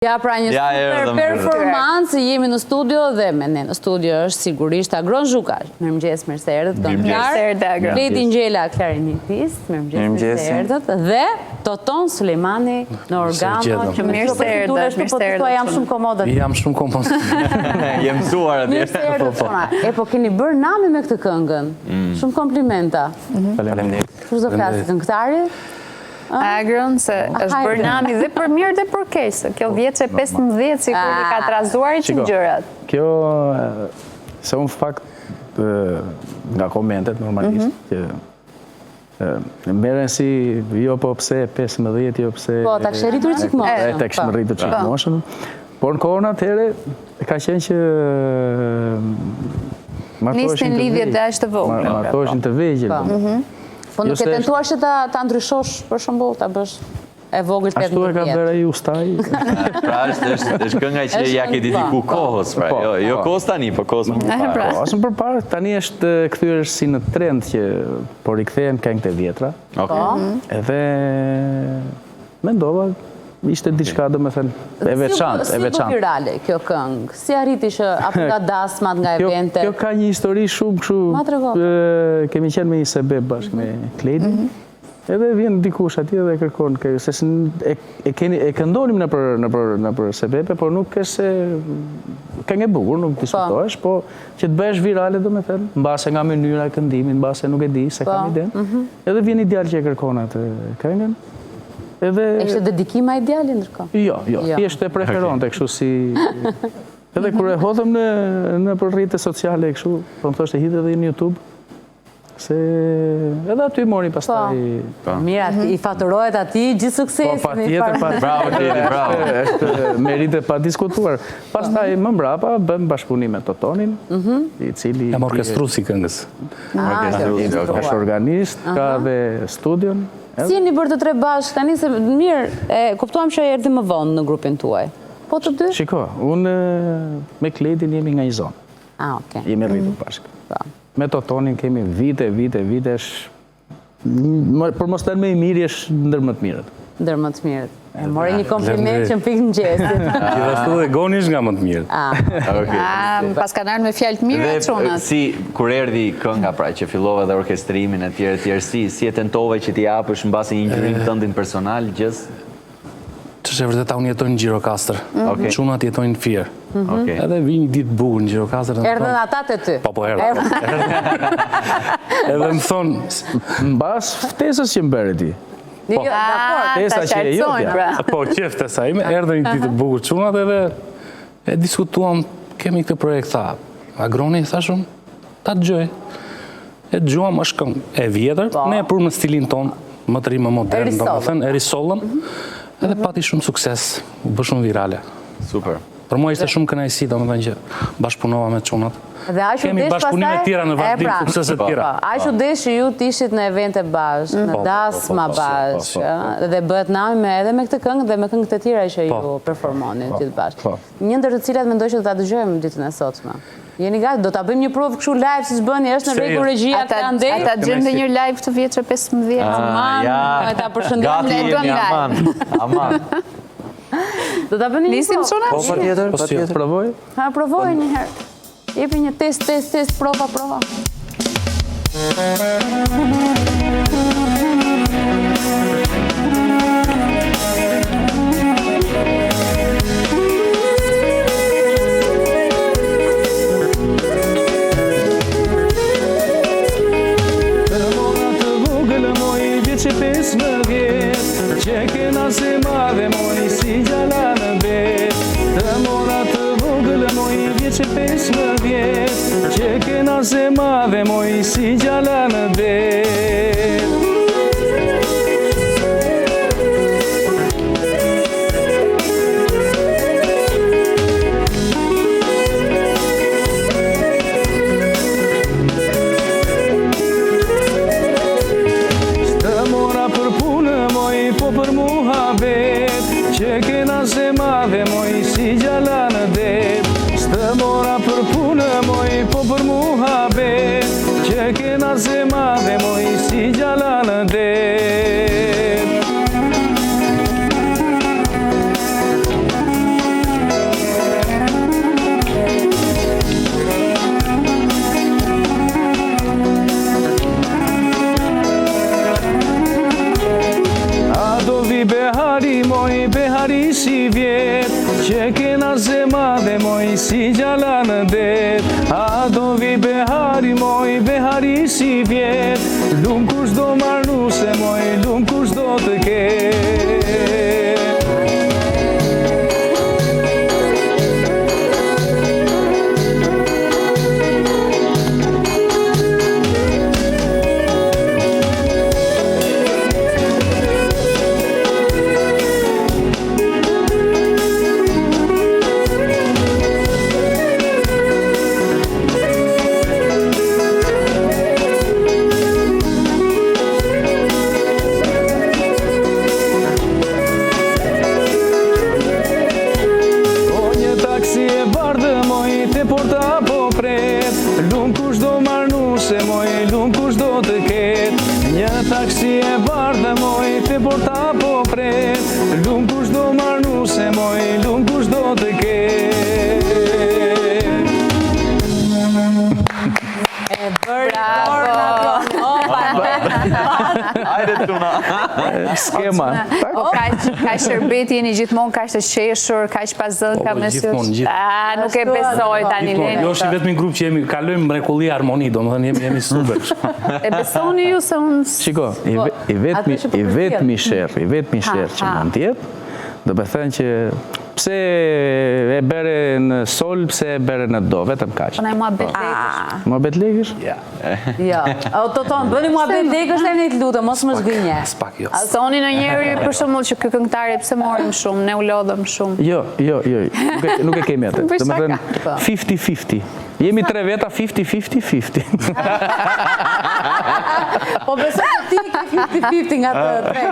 Ja, pra një super performancë, jemi në studio dhe me ne në studio është sigurisht Agron Zhuka. Mirëmëngjes, mirë se erdhët. Mirëmëngjes. Leti Ngjela Klarinitis, mirëmëngjes se erdhët. Dhe Toton Sulejmani në organo, që mirë se erdhët. Jam shumë komodët. Jam shumë komodët. Jem mësuar atje. Mirë se erdhët. E po keni bërë nami me këtë këngën. Shumë komplimenta. Faleminderit. Kush do flasë këngëtari? Agron, se është bërë nami dhe për mirë dhe për keq, se kjo vjeç e 15 si kur i ka trazuarit që gjërat. Kjo, se unë fakt nga komentet normalisht, që meren si jo po pse 15, jo pse... Po, ta kështë rritur qik moshën. Ta kështë rritur qik moshën. Por në kohën atëhere, ka qenë që... Nistin lidhjet dhe ashtë të vogël. Martoshin të vegjel. Po nuk e tentuar që ta ndryshosh për shembull, ta bësh e vogël 15 vjet. Ashtu e ka bërë ai ustaj. Pra është kënga që ja ke dediku kohës, pra. Jo kohës tani, po kohës më përpara. Ose më përpara, tani është kthyer si në trend që po rikthehen këngët e vjetra. Edhe mendova ishte diçka, domethënë, e veçantë, Si bë virale kjo këngë? Si arriti që apo nga dasmat, nga evente? Kjo ka një histori shumë kështu. Kemi qenë me një sebeb bashkë me Kledin. Edhe vjen dikush atje dhe kërkon, se e këndonim nëpër sebebe, por nuk është se këngë e bukur, nuk diskutohesh, po që të bëhesh virale, domethënë, mbase nga mënyra e këndimit, mbase nuk e di se kam iden. Edhe vjen një djalë që e kërkon atë këngën. E kështë dedikima ideali ndërkohë? Jo, thjesht e preferonte kështu si... Edhe kur e hodhëm në për rrjetet sociale kështu, po më thoshte hidhe edhe në YouTube, se edhe aty mori pastaj... Mira, i faturohet ati gjithë suksesin. Po, pa tjetër, bravo. Është merite pa diskutuar. Pastaj më mbrapa bëm bashkëpunim me Totonin, i cili... Jam orkestruesi këngës. Është organist, ka dhe studion. Si jeni bërë të tre bashkë, tani se mirë, kuptuam që erdhi më vonë në grupin tuaj. Po të dy? Shiko, unë me Kledin jemi nga një zonë. Oke. Jemi rritur bashkë. Me Totonin kemi vite, për mos të në me i mirë, është ndër më të mirët. Ndër më të mirët. Mori një kompliment që më pikë në gjesit. Gjithashtu dhe Goni është nga më të mirë. Pas ka nërë me fjallë të mirë e qonat. Si, kur erdi kënga pra, që fillova dhe orkestrimin e tjerë, si e tentove që t'i apësh në base një ngjyrim tëndin personal, gjës? Që është e vërteta unë jetojnë në Gjirokastër. Qunat jetojnë në Fier. Edhe vi një ditë bukur në Gjirokastër. Erdhen ata të ty? Po, erdhen. Edhe më thonë, në basë ftesës që më bërë ti. Ta qartësojnë, pra. Po, qefte sa ime, erdhen një ditë bukur qunat edhe e diskutuam, kemi këtë projekt, tha, Agroni, thashun, ta të gjoj. E të gjuam është këngë e vjetër, ne e pru në stilin tonë, më të rimë modern, e risollën, edhe pati shumë sukses, u bë shumë virale. Super. Për mua ishte shumë kënaqësi, domethënë që bashkëpunova me çunat. Kemi bashkëpunime tjera në vazhdim, suksese të tjera. Aq u desh që ju t'ishit në evente bashkë, në dasma bashkë, dhe bëhet nami edhe me këtë këngë dhe me këngët e tjera që ju performonin gjithë bashkë. Një ndër të cilat mendoj që do ta dëgjojmë ditën e sotme. Jeni gati, do ta bëjmë një provë kështu live siç bëni, është në rregull regjia këta ndej. Ata gjende një live të vjeçë 15. Aman, ta përshëndesim Aman. Do ta bëni një provë? Po, patjetër. Provoj? Ha, provoj një herë. Jepi një test, prova. Që 15 vjet, që kena se madhe moj si gjala në vet. Të mora të vogël moj vjet që 15 vjet, që kena se madhe moj si gjala në vet. Për muhabet, që kena se madhe moj si gjala në det. Stë mora për punë moj, po për muhabet, që kena se madhe moj si gjala në det. vjet, që kena zema dhe moj si gjalla në det. A do vi behari moj, behari si vjet, lum kush do marru se moj, lum kush do të ket. Taksi e bardhe moj, te porta po pret, lum kush do marnu se moj, lum kush do të ket. Hajde tuna. Skema. Po ka shërbeti jeni gjithmonë kaq të qeshur, kaq pa zënë ka mes jush. Nuk e besoj tani Lena. Jo, është vetëm një grup që jemi kalojmë mrekulli harmoni, domethënë jemi super. E besoni ju se unë Shiko, i vetmi sherr që mund të jetë, do të thënë që pse e bere në sol, pse e bere në do, vetëm kaq. Po na mua betlekësh. Mua betlekësh? Ja. Jo. O ton, bëni mua betlekësh tani të lutem, mos më zgjinje. Spak jo. Thoni ndonjëherë për shembull që ky këngëtari pse morim shumë, ne u lodhëm shumë. Jo. Nuk e kemi atë. Do të thënë 50-50. Jemi tre veta 50-50-50. Po besoj se ti ke 50-50 nga të tre.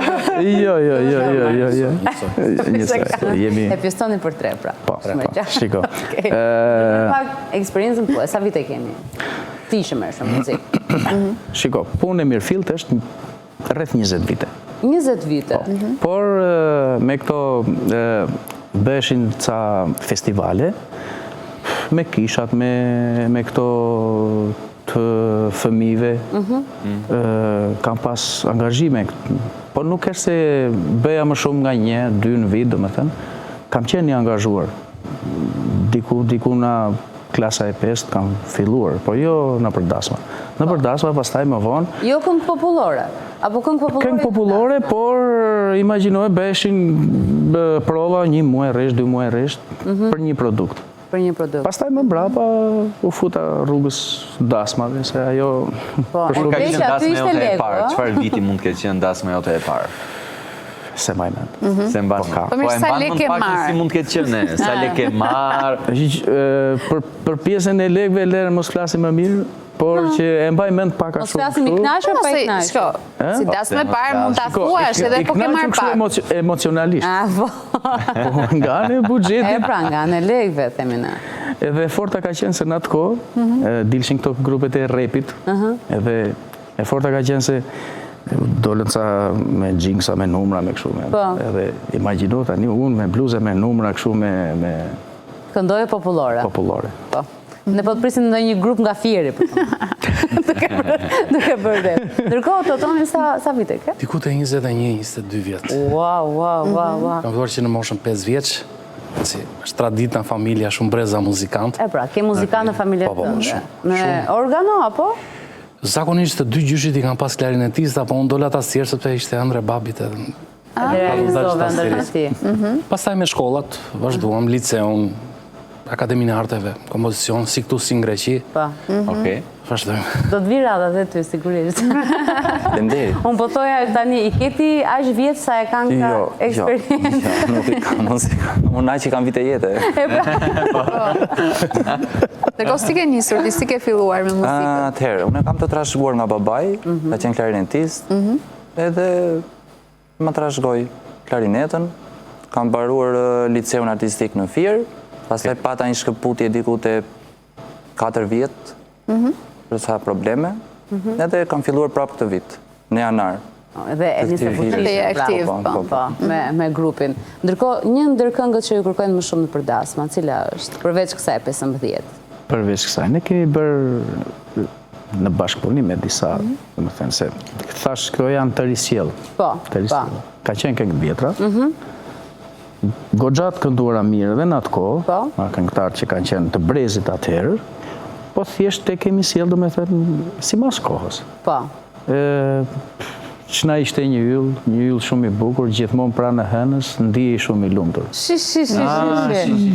Jo. Njësoj, jemi... E pjestoni për tre, pra. Po, shiko. Pak, eksperiencën po, sa vite keni? Ti që merr shumë muzikë. Shiko, punë e Mirëfillt është rreth 20 vite. 20 vite? Por me këto bëheshin ca festivale, me kishat, me këto të fëmijëve, kam pas angazhime, por nuk është se bëja më shumë nga 1-2 në vit, domethënë, kam qenë i angazhuar. Diku na klasa e 5 kam filluar, por jo në përdasma. Në përdasma, pastaj më vonë. Jo këngë popullore? Apo këngë popullore? Këngë popullore, por imagjinoj bëheshin prova 1 muaj rresht, 2 muaj rresht për një produkt. Për një produkt. Pastaj më brapa u futa rrugës dasmave, se ajo... Po, Kur ka qenë dasma jote e lego, parë? Çfarë viti mund të ketë qenë dasma jote e parë? Se mbaj mend. Se mban. Po mirë, sa lekë marr? Si mund të ketë qenë? Sa lekë marr? Për pjesën e lekëve lërë mos flasim më mirë, por që e mbaj mend pak a Mos shumë. flasim i knaqur pa i knaqur. Si dasmë e parë mund ta thuash edhe po ke marr pak. Emocionalisht. Po. Nga në buxheti. E pra, nga në lekëve, themi ne. Edhe forta ka qenë se në atë kohë, dilshin këto grupet e rapit, edhe e forta ka qenë se dolën ca me gjingsa, me numra, me kështu. Edhe imagjino tani unë me bluze, me numra, kështu me... Këndoje popullore. Popullore. Po. Ne po të prisim në një grup nga Fieri, për duke bërë dhe. Ndërkohë, Totoni, sa vite ke? Diku të 21-22 vjetë. Wow. Kam filluar që në moshën 5 vjeç, si është tradita në familja shumë breza muzikant. E pra, ke muzikant në familje Po, tënde. shumë. Me organo, apo? Zakonisht të 2 gjyshit i kam pas klarinetista, po unë dola ta sjerë sepse ishte ëndre babit edhe. Dhe realizove ndër ti. Pastaj me shkollat, vazhduam, liceun, Akademinë e Arteve, kompozicion, si këtu si në Greqi. Po. Okej. Vazhdojmë. Do të vi rada dhe ty, sigurisht. Denderi. Unë po thoja tani, i keti aq vjetë sa e kanë ka eksperiencë? Jo, nuk i kam, unë aq i kam vite jetë. Dhe si ke njësur, si ke filluar me muzikën? Atëherë, unë kam të trashëguar nga babaj, ka qenë klarinetist, edhe më trashëgoj klarinetën, kam mbaruar liceun artistik në Fier, pastaj pata një shkëputje diku te 4 vjet, për sa probleme, edhe kam filluar prapë këtë vit, në janar. Dhe e njëse aktiv, po, me grupin. Ndërkohë, një ndër këngët që ju kërkojnë më shumë në përdasma, cila është, përveç kësaj 15? Përveç kësaj, ne kemi bërë në bashkëpunim me disa, dhe më thënë se, thash këto janë të risjell. Po. Ka qenë këngë vjetra, goxhat kënduara mirë edhe në atë kohë, Po. këngëtarë që kanë qenë të brezit atëherë, po thjesht te kemi sjellë, domethënë, sipas kohës. Po. Që na ishte një yll shumë i bukur, gjithmonë pranë hënës, ndihej shumë i lumtur. Shi.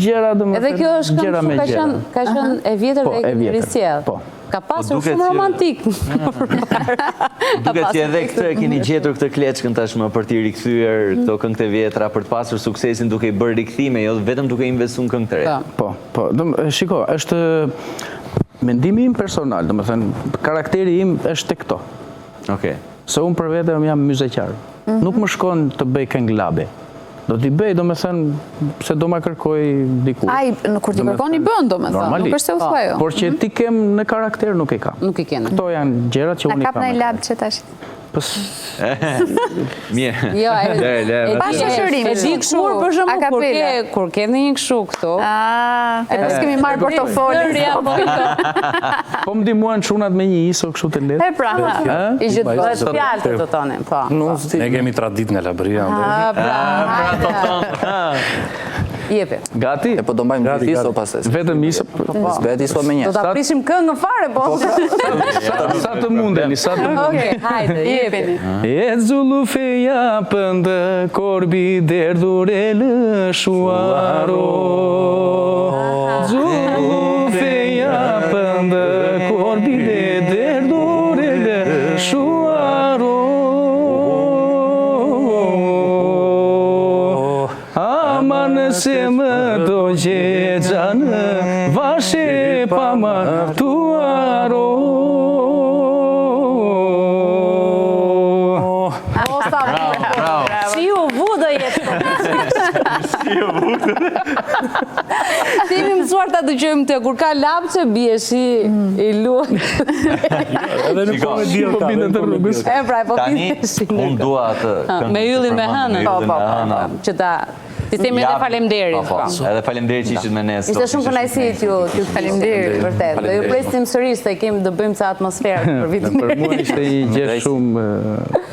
Gjëra domethënë. Edhe kjo është gjëra me gjëra. ka qenë e vjetër Po, dhe e vjetër. risjell. Po. Ka pasur duket shumë që- romantik. Duket që edhe këtë e keni gjetur këtë kleçkën tashmë për t'i rikthyer këto këngë të vjetra për të pasur suksesin duke i bërë rikthime, jo vetëm duke investuar në këngë të re. Po, shiko, është mendimi im personal, domethënë karakteri im është te këto. Okej. Se unë për vete jam muzeqar. Nuk më shkon të bëj këngë labe. Do t'i bëj, domethënë, se do ma kërkoj diku. Ai, kur ti kërkon i bën, domethënë, Normalisht. nuk është se u thua jo. Por që ti kem në karakter nuk e kam. Nuk i kene. Këto janë gjërat që Na unë i kap kam. në lab që tash. Mirë. Jo, Pa shoqërim, e di kështu, për a shembull, kapela. kur ke ndonjë kështu këtu. E pas kemi marrë portofolin. Po më ndihmuan çunat me një iso kështu të lehtë. E pra, I gjithë bëhet fjalë të tonin, po. Ne kemi tradit nga Labria. Jepi. Gati? E po do mbajmë gjithë iso pastaj. Vetëm iso. S'bëhet iso me një. Do ta prishim këngën fare, po. Sa të mundeni, sa të mundeni. Okej, hajde, jepini. E zullu feja pëndë korbi derdhur e lëshuaro. Zullu feja pëndë korbi derdhur e lëshuaro. Aman se më do gjegjane vashe pa martuaro. Si u vu do jetë. Si jemi mësuar ta dëgjojmë të kur ka lapçe bie si i luaj. Edhe në kohë diell ka. Bindën të rrugës. E pra, po Tani, unë dua atë këngë. me yllin me hënën. Po. Që ta sistemi edhe faleminderit. Po. Edhe faleminderit që ishit me ne. Ishte shumë kënaqësi t'ju faleminderit vërtet. Do ju presim sërish se kemi do bëjmë ca atmosferë për vitin. Për mua ishte një gjë shumë,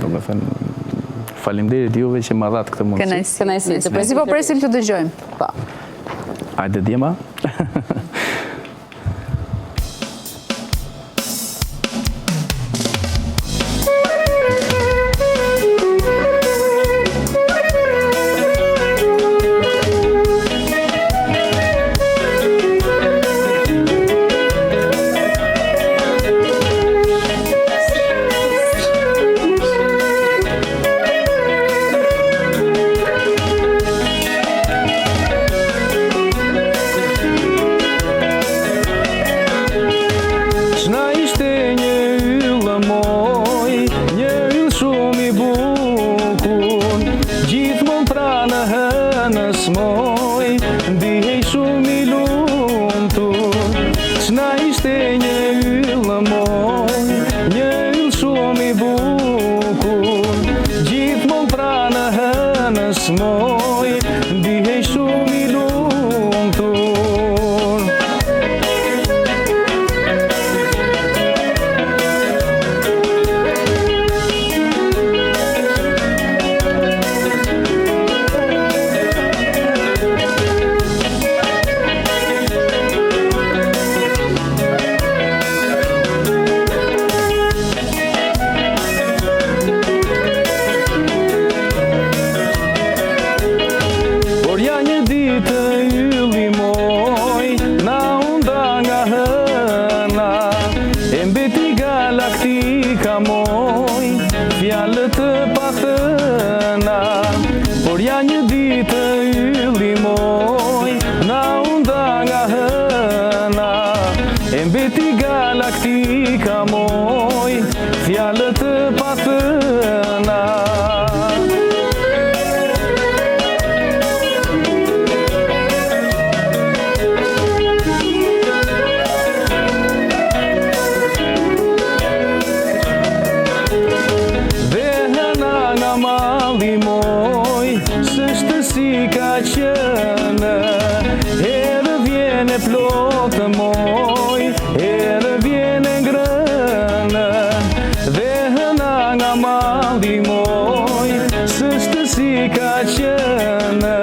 domethënë, faleminderit juve që ma dhatë këtë mundësi. Kënaqësi. Të Si po presim të dëgjojmë. Po. Hajde djema. Qna ishte një yllë moj, një yllë shumë i bukur, gjithmonë pranë hënës moj, ndihej shumë i lumtur. Qna ishte një yllë moj, një yllë shumë i bukur, gjithmonë pranë hënës moj, ndihej shumë i lumtur. Por ja një ditë ylli moj, na unda nga hëna, e mbeti galaktika moj, fjallët të pathëna. Por ja një ditë ylli moj, na unda nga hëna, e mbeti galaktika moj, fjallët të pathëna. Dhe hëna nga malli moj, s'është si ka qënë, edhe vjene plotë moj, edhe vjene ngrënë. Dhe hëna nga malli moj, s'është si ka qënë,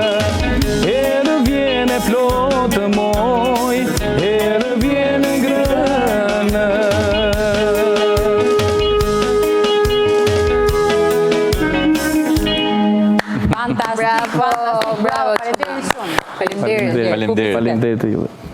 Fantastik. Bravo, bravo. Faleminderit shumë. Faleminderit. Faleminderit. Faleminderit të juve.